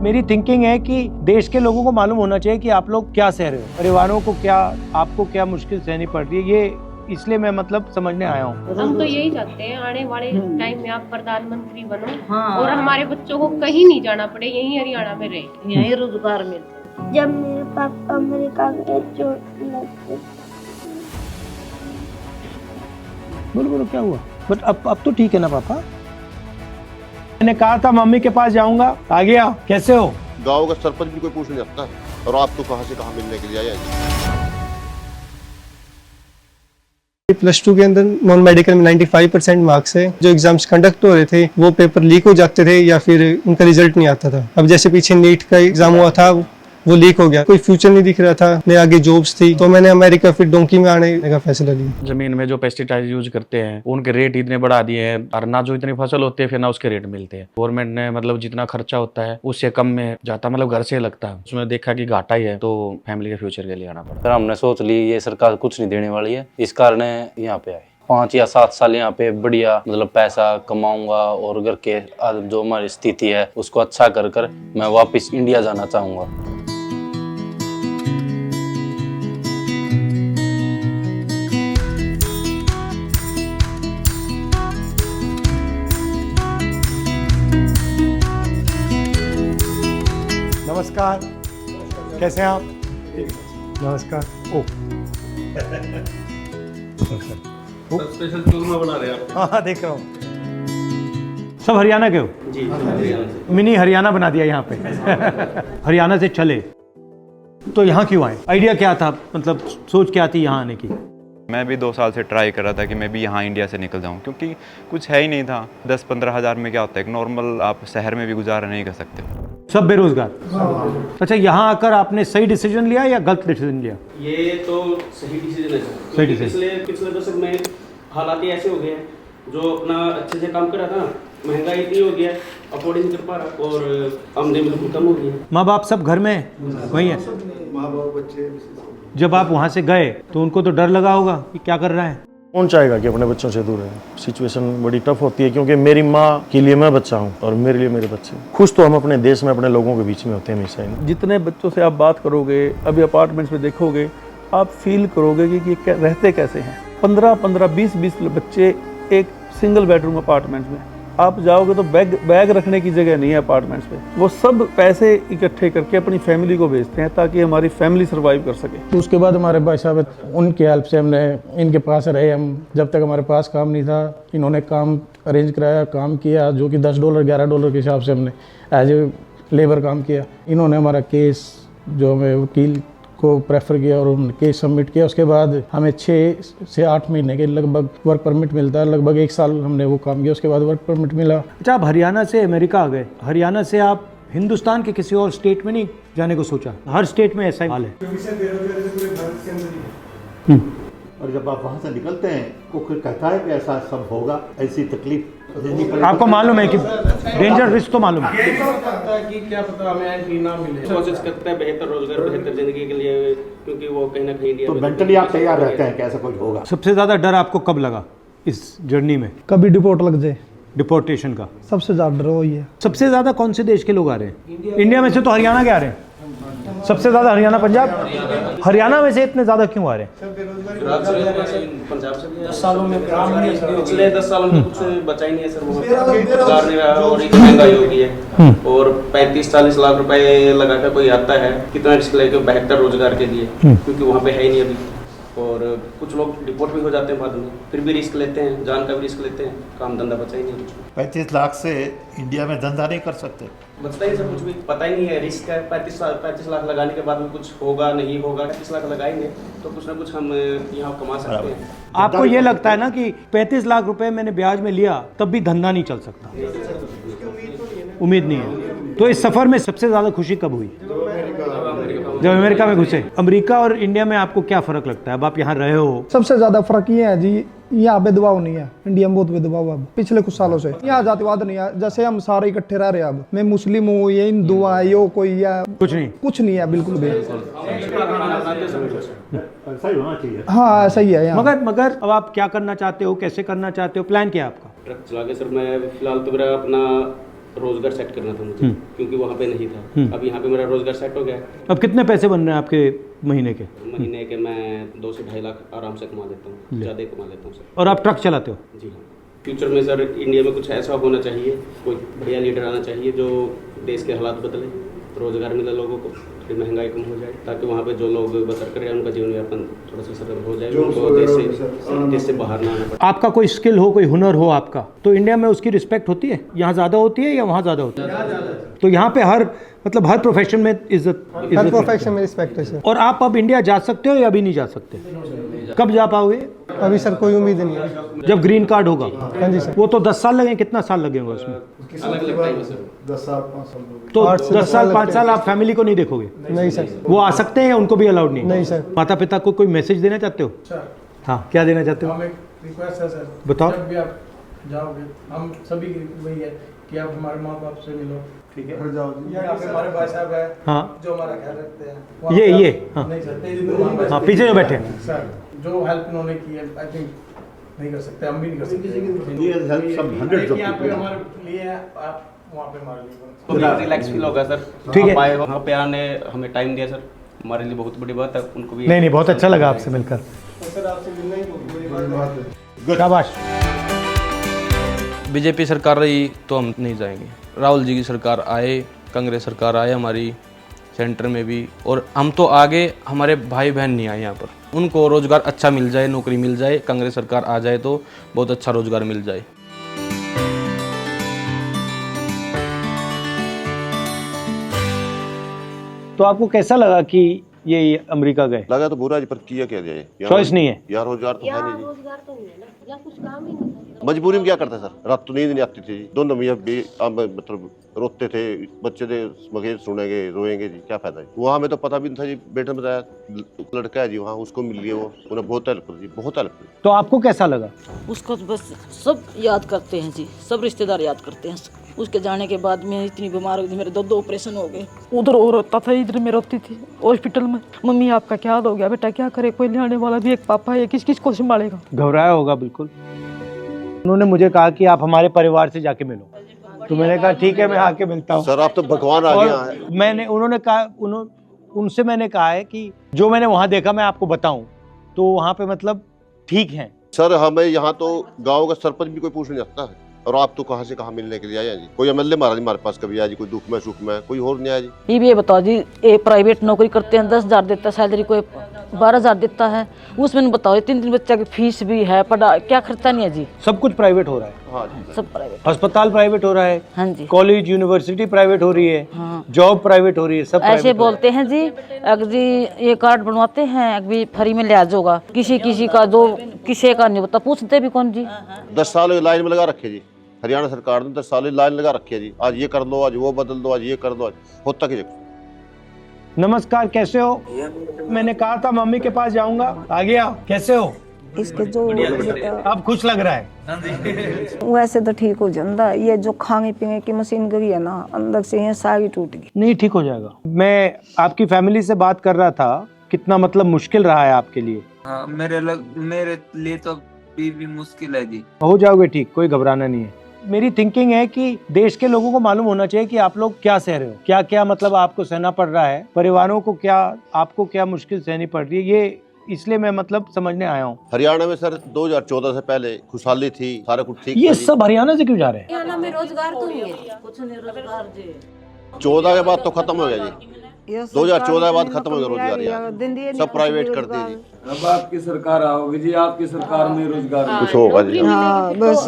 मेरी थिंकिंग है कि देश के लोगों को मालूम होना चाहिए कि आप लोग क्या सह रहे हो, परिवारों को क्या, आपको क्या मुश्किल सहनी पड़ रही है, ये इसलिए मैं मतलब समझने आया हूँ। हम तो यही चाहते हैं आने वाले टाइम में आप प्रधानमंत्री बनो और हमारे बच्चों को कहीं नहीं जाना पड़े, यहीं हरियाणा में रहे, यहीं रोजगार मिले। जब मेरे पापा अमेरिका गए चोट लग बोलो क्या हुआ? बट अब तो ठीक है ना पापा? मैंने कहा था मम्मी के पास जाऊंगा, आ गया। कैसे हो? गांव का सरपंच भी कोई पूछ नहीं सकता और आप तो कहां से कहां मिलने के लिए आए हैं। +2 के अंदर नॉन मेडिकल में 95% मार्क्स है। जो एग्जाम्स कंडक्ट हो रहे थे वो पेपर लीक हो जाते थे या फिर उनका रिजल्ट नहीं आता था। अब जैसे पीछे नीट का एग्जाम हुआ था वो लीक हो गया, कोई फ्यूचर नहीं दिख रहा था, मेरे आगे जॉब्स थी, तो मैंने अमेरिका फिर डोंकी में आने का फैसला लिया। जमीन में जो पेस्टिसाइड यूज करते हैं उनके रेट इतने बढ़ा दिए हैं और ना जो इतनी फसल होती है फिर ना उसके रेट मिलते हैं। गवर्नमेंट ने मतलब जितना खर्चा होता है उससे कम में जाता, मतलब घर से लगता है, उसमें देखा कि घाटा ही है तो फैमिली के फ्यूचर के लिए आना पड़ा। फिर हमने सोच ली ये सरकार कुछ नहीं देने वाली है, इस कारण यहाँ पे आए। 5 या 7 साल यहाँ पे बढ़िया मतलब पैसा कमाऊंगा और घर के जो हमारी स्थिति है उसको अच्छा कर कर मैं वापस इंडिया जाना चाहूंगा। नमस्कार, कैसे हैं आप? नमस्कार। ओ स्पेशल चूरमा बना रहे हैं आप? हाँ देख रहा हूँ। सब हरियाणा के हो? जी। मिनी हरियाणा बना दिया यहाँ पे। हरियाणा से चले तो यहाँ क्यों आए? आइडिया क्या था, मतलब सोच क्या थी यहाँ आने की? मैं भी 2 साल से ट्राई कर रहा था कि मैं भी यहाँ इंडिया से निकल जाऊँ, क्योंकि कुछ है ही नहीं था। 10-15 हज़ार में क्या होता है, एक नॉर्मल आप शहर में भी गुजारा नहीं कर सकते। सब बेरोजगार। अच्छा, यहाँ आकर आपने सही डिसीजन लिया या गलत डिसीजन लिया? ये तो सही डिसीजन है। सही डिसीजन। पिछले दशक में हालात ऐसे हो गए हैं, जो अपना अच्छे से काम कर रहा था ना, महंगाई इतनी हो गया, अफोर्ड नहीं कर पा रहा और आमदनी बिल्कुल कम हो गई है। माँ बाप सब घर में वही है? माँ बाप बच्चे। जब आप वहाँ से गए तो उनको तो डर लगा होगा कि क्या कर रहा है? कौन चाहेगा कि अपने बच्चों से दूर है? सिचुएशन बड़ी टफ होती है, क्योंकि मेरी माँ के लिए मैं बच्चा हूँ और मेरे लिए मेरे बच्चे। खुश तो हम अपने देश में अपने लोगों के बीच में होते हैं हमेशा ही। जितने बच्चों से आप बात करोगे, अभी अपार्टमेंट्स में देखोगे, आप फील करोगे कि ये रहते कैसे हैं। 15-15, 20-20 बच्चे एक सिंगल बेडरूम अपार्टमेंट्स में। आप जाओगे तो बैग रखने की जगह नहीं है अपार्टमेंट्स पे। वो सब पैसे इकट्ठे करके अपनी फैमिली को भेजते हैं ताकि हमारी फैमिली सर्वाइव कर सके। तो उसके बाद हमारे भाई साहब, उनकी हेल्प से हमने इनके पास रहे। हम जब तक हमारे पास काम नहीं था, इन्होंने काम अरेंज कराया, काम किया, जो कि $10 $11 के हिसाब से हमने एज ए लेबर काम किया। इन्होंने हमारा केस, जो हमें वकील को प्रेफर किया और उन्होंने केस सबमिट किया। उसके बाद हमें 6 से 8 महीने के लगभग वर्क परमिट मिलता है। लगभग 1 साल हमने वो काम किया, उसके बाद वर्क परमिट मिला। अच्छा, आप हरियाणा से अमेरिका आ गए। हरियाणा से आप हिंदुस्तान के किसी और स्टेट में नहीं जाने को सोचा? हर स्टेट में ऐसा ही हाल है। और जब आप वहाँ से निकलते हैं तो कोई कहता है कि ऐसा सब होगा, ऐसी तकलीफ आपको मालूम है कि डेंजर रिस्क तो मालूम है। कि क्या पता हमें एंट्री ना मिले। कोशिश करते हैं बेहतर रोजगार, बेहतर जिंदगी के लिए, क्योंकि वो कहीं ना कहीं तो मेंटली आप तैयार रहते हैं कि ऐसा कुछ होगा। सबसे ज्यादा डर आपको कब लगा इस जर्नी में? कभी डिपोर्ट लग जाए, डिपोर्टेशन का सबसे ज्यादा डर वही है। सबसे ज्यादा कौन से देश के लोग आ रहे हैं? इंडिया में से तो हरियाणा के आ रहे हैं सबसे ज्यादा। हरियाणा, पंजाब। हरियाणा में से इतने ज्यादा क्यों आ रहे हैं? पंजाब से 10 सालों में पिछले 10 सालों में कुछ बचा ही नहीं है सर। रोजगार नहीं रहा और इतनी महंगाई हो गई है और 35-40 लाख रुपए लगाकर कोई आता है, कितना रिस्क लेके बेहतर रोजगार के लिए, क्योंकि वहाँ पे है ही नहीं अभी। और कुछ लोग डिपोर्ट भी हो जाते हैं बाद में, फिर भी रिस्क लेते हैं, जान का भी रिस्क लेते हैं, काम धंधा बचा ही नहीं कुछ। 35 लाख से इंडिया में धंधा नहीं कर सकते, बचता ही सर कुछ भी, पता ही नहीं है, रिस्क है। 35 लाख लगाने के बाद में कुछ होगा नहीं होगा। 35 लाख लगाएंगे तो कुछ ना कुछ हम यहाँ कमा सकते हैं। आपको ये लगता है ना कि 35 लाख रुपए मैंने ब्याज में लिया तब भी धंधा नहीं चल सकता? उम्मीद नहीं है। तो इस सफर में सबसे ज्यादा खुशी कब हुई? जब अमेरिका में घुसे। अमेरिका और इंडिया में आपको क्या फर्क लगता है? अब आप यहाँ रहे हो। सबसे ज्यादा फर्क ये है जी, यहाँ भेदभाव नहीं है। इंडिया में बहुत भेदभाव है पिछले कुछ सालों से। यहाँ जातिवाद नहीं है, जैसे हम सारे इकट्ठे रह रहे हैं। अब मैं मुस्लिम हूँ, ये हिंदू है, यो कोई है, कुछ नहीं है, बिल्कुल भी। हाँ ऐसा ही है। मगर अब आप क्या करना चाहते हो, कैसे करना चाहते हो, प्लान क्या है आपका? ट्रक चला के सर मैं फिलहाल तो मेरा अपना रोजगार सेट करना था मुझे, क्योंकि वहाँ पे नहीं था। अब यहाँ पे मेरा रोजगार सेट हो गया है। अब कितने पैसे बन रहे हैं आपके महीने के? महीने के मैं 2 से 2.5 लाख आराम से कमा लेता हूँ, ज़्यादा ही कमा लेता हूँ सर। और आप ट्रक चलाते हो? जी हाँ। फ्यूचर में सर इंडिया में कुछ ऐसा होना चाहिए, कोई बढ़िया लीडर आना चाहिए जो देश के हालात बदले, रोजगार मिले लोगों को, थोड़ी महंगाई कम हो जाए, ताकि वहाँ पे जो लोग बसर कर रहे हैं उनका जीवन यापन थोड़ा सा सरल हो जाए, उनको देश से बाहर ना आना पड़े। आपका कोई स्किल हो, कोई हुनर हो आपका, तो इंडिया में उसकी रिस्पेक्ट होती है? यहाँ ज़्यादा होती है या वहाँ ज़्यादा होती है? तो यहाँ पे हर हर प्रोफेशन में इज्जत हर प्रोफेशन में रिस्पेक्ट है सर। और आप अब इंडिया जा सकते हो या अभी नहीं जा सकते? कब जा पाओगे? अभी सर कोई उम्मीद नहीं है। जब ग्रीन कार्ड होगा? हाँ जी सर। वो तो 10 साल लगेंगे, कितना साल लगेगा उसमें? अलग-अलग टाइम है सर। 10 साल 5 साल तो 10 साल 5 साल आप फैमिली को नहीं देखोगे? नहीं सर। वो आ सकते हैं या उनको भी अलाउड नहीं? नहीं सर। माता पिता को कोई मैसेज देना चाहते हो? हाँ, क्या देना चाहते हो? हम एक रिक्वेस्ट है सर, बताओ। जब भी आप जाओगे, हम सभी की वही है कि आप हमारे माँ बाप से मिलो, ठीक है? यहाँ पे हमारे भाई साहब है, हाँ, जो हमारा ख्याल रखते हैं। ये हाँ, नहीं सर, तेजी तो हाँ, पीछे जो बैठे हैं सर, जो हेल्प उन्होंने की है, आई थिंक नहीं कर सकते, हम भी नहीं कर सकते। ये हेल्प सब 100 यहाँ पे हमारे लिए है, आप वहाँ पे हमारे लिए। तो रिलैक्स फील होगा सर। ठीक है। आप आए वहाँ पे आने हमें टाइम दिया सर, हमारे लिए बहुत बड़ी बात है। उनको भी नहीं, बहुत अच्छा लगा आपसे मिलकर। सर आपसे मिलना ही बहुत बड़ी बात है। शाबाश। बीजेपी सरकार रही तो हम नहीं जाएंगे। राहुल जी की सरकार आए, कांग्रेस सरकार आए हमारी सेंटर में भी, और हम तो आगे, हमारे भाई बहन नहीं आए यहाँ पर, उनको रोज़गार अच्छा मिल जाए, नौकरी मिल जाए, कांग्रेस सरकार आ जाए तो बहुत अच्छा रोज़गार मिल जाए। तो आपको कैसा लगा कि ये अमेरिका गए? लगा तो बुरा जी, पर किया क्या जाए, चॉइस नहीं है यार, रोजगार तो है नहीं जी। रोजगार तो नहीं है ना, या कुछ काम ही नहीं है। मजबूरी में क्या करते सर, रात तो नींद नहीं आती थी जी। दोनों मियाँ मतलब रोते थे, बच्चे थे मगे सुनेंगे रोएंगे जी, क्या फायदा जी। वहाँ में तो पता भी नहीं था जी, बेटे ने बताया लड़का है जी वहाँ, उसको मिल गया, वो उन्हें बहुत हेल्प कर जी, बहुत हेल्प की। तो आपको कैसा लगा? उसको तो बस सब याद करते हैं जी, सब रिश्तेदार याद करते हैं। उसके जाने के बाद मैं इतनी बीमार हो गई, मेरे 2 ऑपरेशन हो गए। उधर और रोता था, इधर मैं रोती थी हॉस्पिटल में। मम्मी आपका क्या हाल हो गया बेटा, क्या करे, कोई लाने वाला भी, एक पापा है, किस किस को संभालेगा। घबराया होगा बिल्कुल। उन्होंने मुझे कहा कि आप हमारे परिवार से जाके मिलो, तो मैंने कहा ठीक है, मैं आके मिलता हूँ। सर आप तो भगवान आ गया है। उन्होंने कहा, उनसे मैंने कहा है कि जो मैंने वहाँ देखा मैं आपको बताऊँ, तो वहाँ पे मतलब ठीक है। सर हमें यहाँ तो गाँव का सरपंच भी कोई पूछने जाता है, और आप तो कहाँ से कहाँ मिलने के लिए आया जी। कोई एमएलए महाराज हमारे पास कभी आया जी, कोई दुख में सुख में, कोई और नहीं आया जी। ये भी बताओ जी, ये प्राइवेट नौकरी करते हैं, 10,000 देता है सैलरी, कोई 12,000 देता है, उसमें बताओ 3 बच्चा की फीस भी है, पढ़ा, क्या खर्चा नहीं है जी। सब कुछ प्राइवेट हो रहा है। हाँ जी, सब प्राइवेट। अस्पताल प्राइवेट हो रहा है। हाँ जी। कॉलेज यूनिवर्सिटी प्राइवेट हो रही है। हाँ। जॉब प्राइवेट हो रही है, सब ऐसे बोलते हैं जी, अगर जी ये कार्ड बनवाते हैं, अभी फ्री में लिहाज होगा, किसी का जो किसी का नहीं होता, पूछते भी कौन जी। 10 साल लाइन में लगा रखे जी, हरियाणा सरकार ने 10 साल लाइन लगा रखी है जी। आज ये कर दो, आज वो बदल दो, आज ये कर दो, आज होता कि। नमस्कार, कैसे हो? मैंने कहा था मम्मी के पास जाऊंगा, आ गया। कैसे हो? इसके जो अब खुश लग रहा है? वैसे तो ठीक हो जाता, ये जो खाने पीने की मशीन गई है ना, अंदर से ये सारी टूट गई। नहीं, ठीक हो जाएगा। मैं आपकी फैमिली से बात कर रहा था, कितना मतलब मुश्किल रहा है आपके लिए। हाँ, मेरे लिए तो भी मुश्किल है जी। हो जाओगे ठीक, कोई घबराना नहीं है। मेरी थिंकिंग है कि देश के लोगों को मालूम होना चाहिए कि आप लोग क्या सह रहे हो, क्या क्या मतलब आपको सहना पड़ रहा है, परिवारों को क्या, आपको क्या मुश्किल सहनी पड़ रही है, ये इसलिए मैं मतलब समझने आया हूँ। हरियाणा में सर 2014 से पहले खुशहाली थी, सारा कुछ ठीक। ये सब हरियाणा से क्यों जा रहे हैं? हरियाणा में रोजगार तो नहीं है, कुछ नहीं रोजगार जी। 14 के बाद तो खत्म हो गया जी, 2014 के बाद खत्म हो गया रोजगार यार, सब प्राइवेट कर दिए जी। अब आपकी सरकार आओगी जी, आपकी सरकार में रोजगार कुछ होगा जी। हाँ बस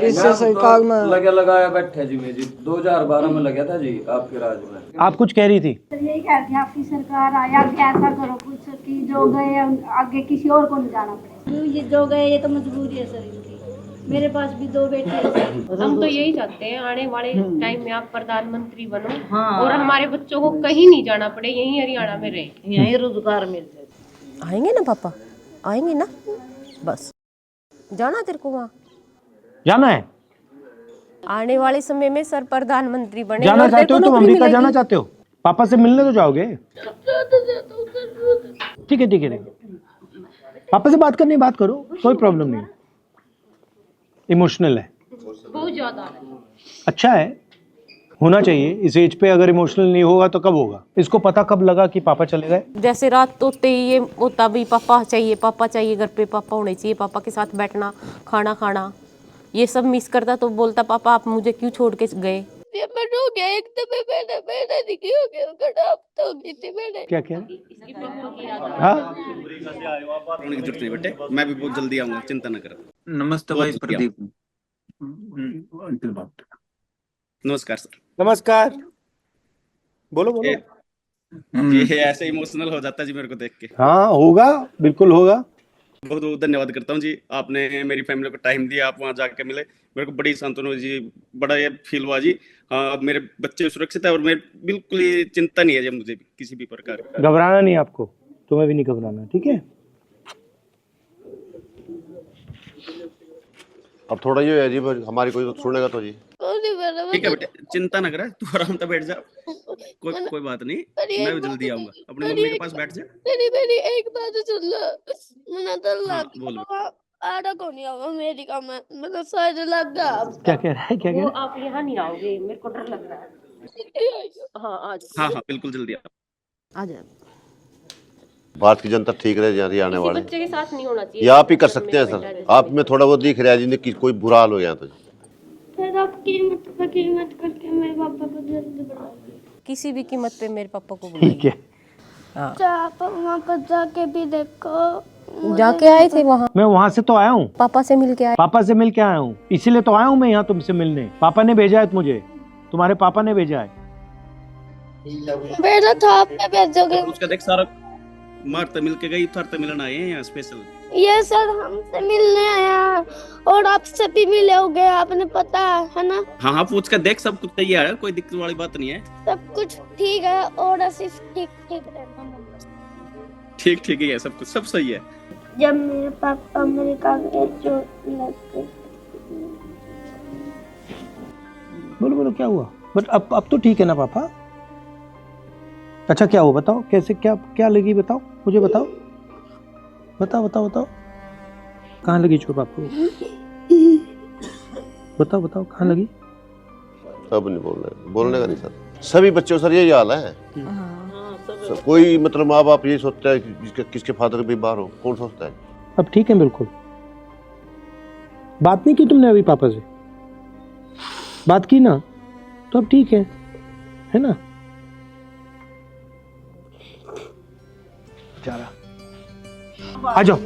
इससे सरकार में लगाया बैठे जी। मैं जी 2012 में लगा था जी आपके राज में। आप कुछ कह रही थी? यही कह रही आपकी सरकार आया कि ऐसा करो कुछ कि जो गए आगे किसी और को नहीं जाना पड़े। ये जो गए ये तो मजबूरी है सर इनकी। मेरे पास भी 2 बेटे हैं। हम तो यही चाहते हैं आने वाले टाइम में आप प्रधानमंत्री बनो, और हमारे बच्चों को कहीं नहीं जाना पड़े, यहीं हरियाणा में रहे, यहीं रोजगार मिल जाए। आएंगे ना पापा, आएंगे ना, बस जाना तेरे को वहाँ जाना है। आने वाले समय में सर प्रधानमंत्री बने। जाना चाहते हो? तुम अमेरिका जाना चाहते हो? पापा से मिलने तो जाओगे? ठीक है ठीक है, पापा से बात करनी, बात करो, कोई प्रॉब्लम नहीं। इमोशनल है, बहुत ज्यादा। अच्छा है, होना चाहिए। इस एज पे अगर इमोशनल नहीं होगा तो कब होगा? इसको पता कब लगा कि पापा चले गए? जैसे रात होते ही ये होता भी पापा चाहिए घर पे, पापा होने चाहिए, पापा के साथ बैठना, खाना खाना, ये सब मिस करता। तो बोलता पापा आप मुझे क्यों छोड़ के गए? हो गया एकदम मैंने दिखी हो गया तो थी मैंने। क्या क्या? रोने की जरूरत नहीं बेटे, मैं भी बहुत जल्दी आऊंगा, चिंता न कर। नमस्ते भाई प्रदीप। नमस्कार सर। नमस्कार। बोलो बोलो। ये ऐसे इमोशनल हो जाता है जी मेरे को देख के। हाँ होगा, बिल्कुल होगा। बहुत बहुत धन्यवाद करता हूँ जी, आपने मेरी फैमिली को टाइम दिया, आप वहाँ जाके मिले, मेरे को बड़ी सांत्वना हुई जी, बड़ा ये फील हुआ जी। हाँ मेरे बच्चे सुरक्षित है और मैं बिल्कुल ही चिंता नहीं है जी मुझे भी किसी भी प्रकार की। घबराना नहीं आपको, तुम्हें भी नहीं घबराना, ठीक है? अब थोड़ा ये है जी, हमारी कोई तो सुनेगा तो जी। ठीक है बेटे, चिंता न करे, तू आराम से बैठ जा, कोई बात नहीं, मैं भी जल्दी आऊंगा। अपनी मम्मी के पास बैठ जा। मेरी एक बात सुन लो, मैं तो लग बोलो। आड़ा को नहीं आऊंगा अमेरिका में, मतलब शायद लग गया। क्या कह रहा है? क्या कह वो रहा है? आप यहाँ नहीं आओगे, मेरे को डर लग रहा है। हाँ आज हाँ बिल्कुल जल्दी आ जाए। भारत की जनता ठीक रहे जहाँ आने वाले, बच्चे के साथ नहीं होना चाहिए। ये आप ही कर सकते हैं सर। आप में थोड़ा बहुत दिख रहा है जी कि कोई बुरा हाल हो गया तो फिर आप कीमत करके मेरे पापा को जल्दी बुला किसी भी कीमत पे मेरे पापा को बुलाइए। ठीक है। हाँ। आप वहाँ पर जाके भी देखो। जाके आए थे वहाँ? मैं वहाँ से तो आया हूँ, पापा से मिल के आए। पापा से मिल के आया हूँ, इसीलिए तो आया हूँ मैं यहाँ तुमसे मिलने। पापा ने भेजा है मुझे, तुम्हारे पापा ने भेजा है। भेजा था, आप में भेजोगे? उसका देख सारा मारते मिल के गई, उतारते मिलन आए हैं यहाँ स्पेशल। ये सर हमसे मिलने आया और आपसे भी मिले होगे, आपने पता है ना? हाँ हाँ पूछ कर देख, सब कुछ तैयार है, कोई दिक्कत वाली बात नहीं है। सब कुछ ठीक है और सिर्फ ठीक ठीक ठीक ही है, सब कुछ सब सही है। जब मेरे पापा अमेरिका गए चोट लग गई। बोलो बोलो क्या हुआ? बट अब तो ठीक है ना पापा? अच्छा क्या हुआ बताओ, कैसे क्या क्या लगी बताओ, मुझे बताओ, बताओ कहाँ लगी चोट आपको? बताओ कहाँ लगी? सब नहीं बोलने का नहीं सर, सभी बच्चों सर यही हाल है। सर, कोई मतलब माँ बाप ये सोचता है कि किसके फादर भी बाहर हो, कौन सोचता है? अब ठीक है बिल्कुल। बात नहीं की तुमने अभी पापा से? बात की ना, तो अब ठीक है ना? आ जाओ।